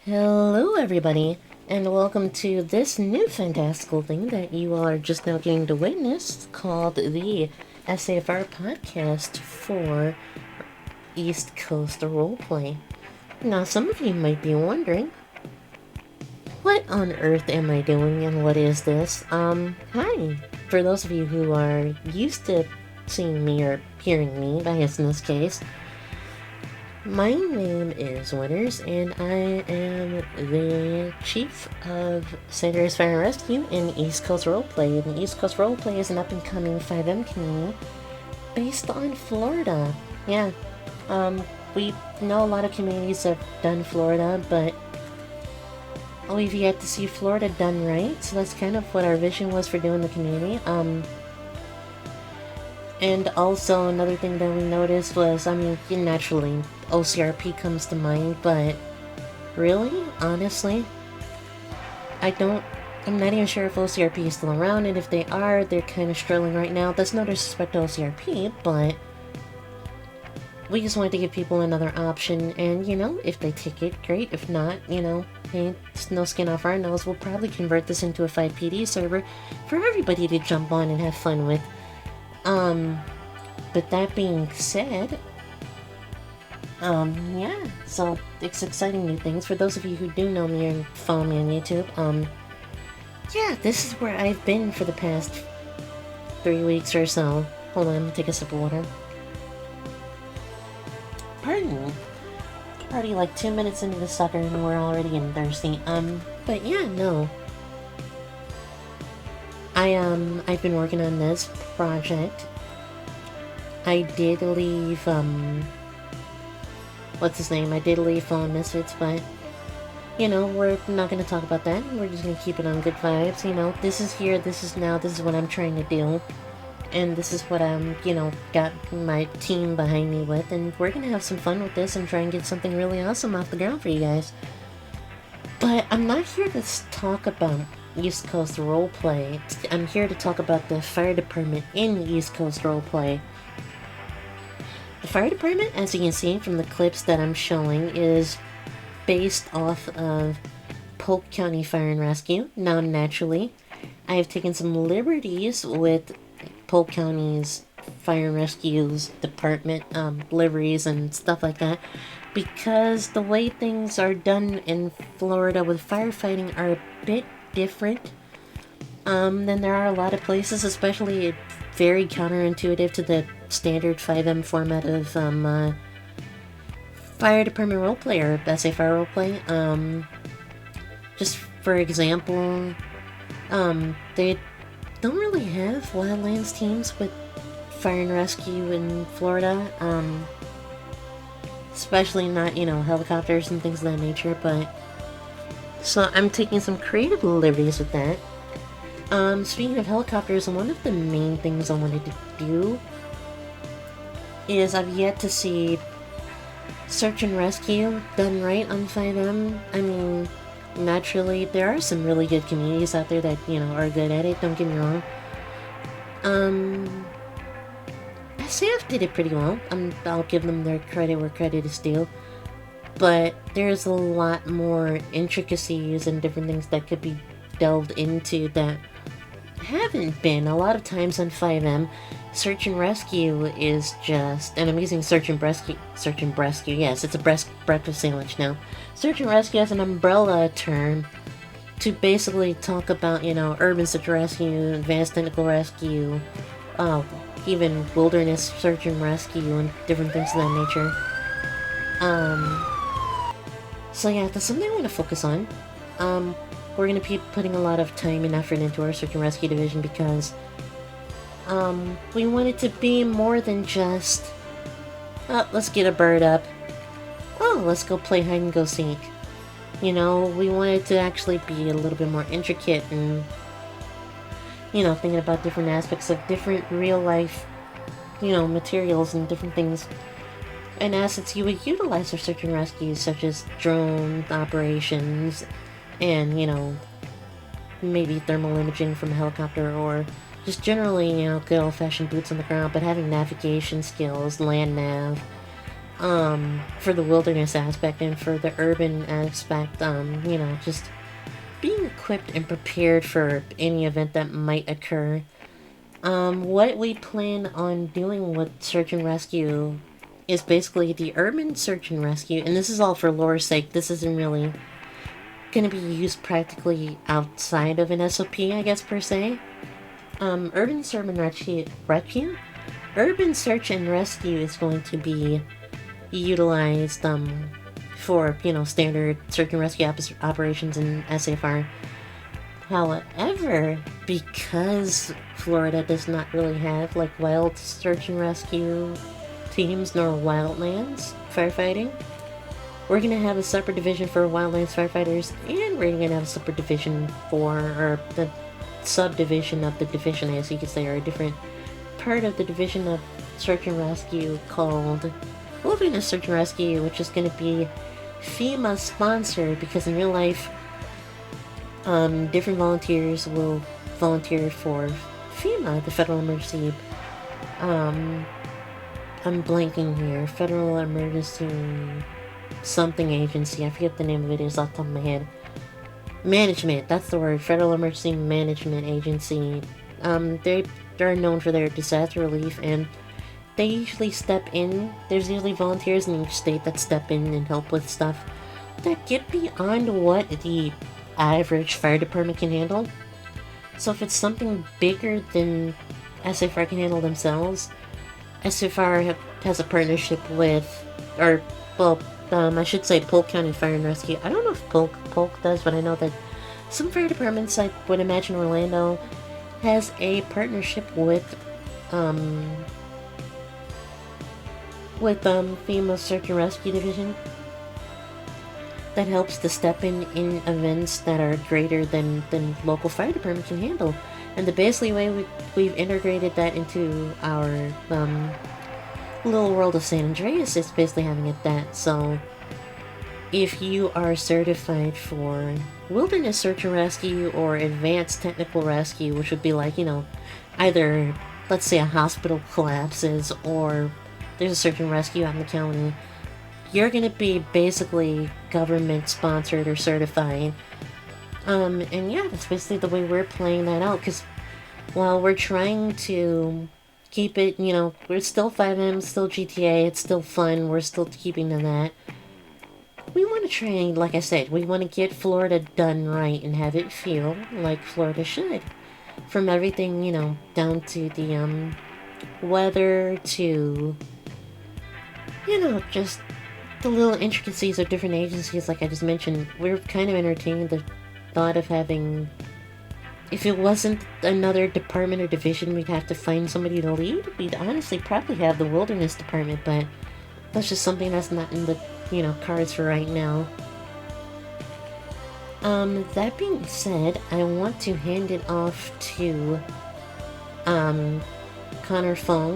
Hello everybody, and welcome to this new fantastical thing that you all are just now getting to witness, called the SAFR podcast for East Coast Roleplay. Now some of you might be wondering, what on earth am I doing and what is this? Hi. For those of you who are used to seeing me or hearing me, I guess in this case, my name is Winners, and I am the Chief of Sandra's Fire and Rescue in East Coast Roleplay. And East Coast Roleplay is an up-and-coming FiveM community based on Florida. Yeah, we know a lot of communities have done Florida, but we've yet to see Florida done right, so that's kind of what our vision was for doing the community. And also another thing that we noticed was, naturally, ECRP comes to mind, but really, honestly, I'm not even sure if ECRP is still around, and if they are, they're kind of struggling right now. That's no disrespect to ECRP, but we just wanted to give people another option, and, if they take it, great. If not, hey, it's no skin off our nose. We'll probably convert this into a 5PD server for everybody to jump on and have fun with. But that being said, yeah, so it's exciting new things. For those of you who do know me and follow me on YouTube, yeah, this is where I've been for the past 3 weeks or so. Hold on, I'm gonna take a sip of water. Pardon me. Already like 2 minutes into the sucker and we're already getting thirsty. But yeah, no. I've been working on this project. I did leave, what's his name? I did leave Fallen Misfits, but, we're not gonna talk about that. We're just gonna keep it on good vibes, This is here, this is now, this is what I'm trying to do. And this is what I'm, got my team behind me with, and we're gonna have some fun with this and try and get something really awesome off the ground for you guys. But I'm not here to talk about East Coast Roleplay. I'm here to talk about the fire department in East Coast Roleplay. The fire department, as you can see from the clips that I'm showing, is based off of Polk County Fire and Rescue. Now, naturally, I have taken some liberties with Polk County's Fire and Rescue's department liveries and stuff like that, because the way things are done in Florida with firefighting are a bit different than there are a lot of places, especially very counterintuitive to the standard FiveM format of fire department roleplay or SAFR roleplay. Just for example, they don't really have wildlands teams with fire and rescue in Florida, especially not, helicopters and things of that nature, but so I'm taking some creative liberties with that. Speaking of helicopters, one of the main things I wanted to do is I've yet to see search and rescue done right on FiveM. Naturally, there are some really good communities out there that, are good at it, don't get me wrong. SAF did it pretty well. I'll give them their credit where credit is due. But there's a lot more intricacies and different things that could be delved into that haven't been. A lot of times on FiveM, search and rescue is just, and I'm using search and rescue, yes, it's a breakfast sandwich now. Search and rescue as an umbrella term to basically talk about, urban search and rescue, advanced technical rescue, even wilderness search and rescue and different things of that nature. So yeah, that's something I want to focus on. We're going to be putting a lot of time and effort into our search and rescue division because we want it to be more than just, let's get a bird up. Oh, let's go play hide and go seek. We want it to actually be a little bit more intricate and, thinking about different aspects of different real life, materials and different things and assets you would utilize for search and rescue, such as drone operations and, maybe thermal imaging from a helicopter, or just generally, good old-fashioned boots on the ground, but having navigation skills, land nav, for the wilderness aspect and for the urban aspect, you know, just being equipped and prepared for any event that might occur. What we plan on doing with search and rescue is basically the urban search and rescue, and this is all for lore's sake. This isn't really going to be used practically outside of an SOP, I guess, per se. Urban search and rescue? Urban search and rescue is going to be utilized for, you know, standard search and rescue operations in SAFR. However, because Florida does not really have like wild search and rescue teams nor wildlands firefighting, we're going to have a separate division for wildlands firefighters, and we're going to have a separate division for, or the subdivision of the division, as you could say, or a different part of the division of search and rescue called Wilderness Search and Rescue, which is going to be FEMA sponsored, because in real life, different volunteers will volunteer for FEMA, the Federal Emergency, I'm blanking here, Federal Emergency something agency, I forget the name of it is off the top of my head. Management, that's the word, Federal Emergency Management Agency. They're known for their disaster relief, and they usually step in. There's usually volunteers in each state that step in and help with stuff that get beyond what the average fire department can handle. So if it's something bigger than SFR can handle themselves, SFR has a partnership with, or, well, I should say Polk County Fire and Rescue. I don't know if Polk does, but I know that some fire departments, I would imagine Orlando, has a partnership with FEMA Search and Rescue Division that helps to step in events that are greater than local fire department can handle. And the basically way we've integrated that into our little world of San Andreas is basically having it that. So if you are certified for wilderness search and rescue or advanced technical rescue, which would be like, you know, either, let's say, a hospital collapses or there's a search and rescue out in the county, you're going to be basically government sponsored or certified. And yeah, that's basically the way we're playing that out, because while we're trying to keep it, you know, we're still FiveM, still GTA, it's still fun, we're still keeping to that. We want to try, like I said, we want to get Florida done right and have it feel like Florida should. From everything, you know, down to the weather to, you know, just the little intricacies of different agencies, like I just mentioned. We're kind of entertaining the thought of having, if it wasn't another department or division, we'd have to find somebody to lead. We'd honestly probably have the wilderness department, but that's just something that's not in the, you know, cards for right now. That being said, I want to hand it off to Connor Fong,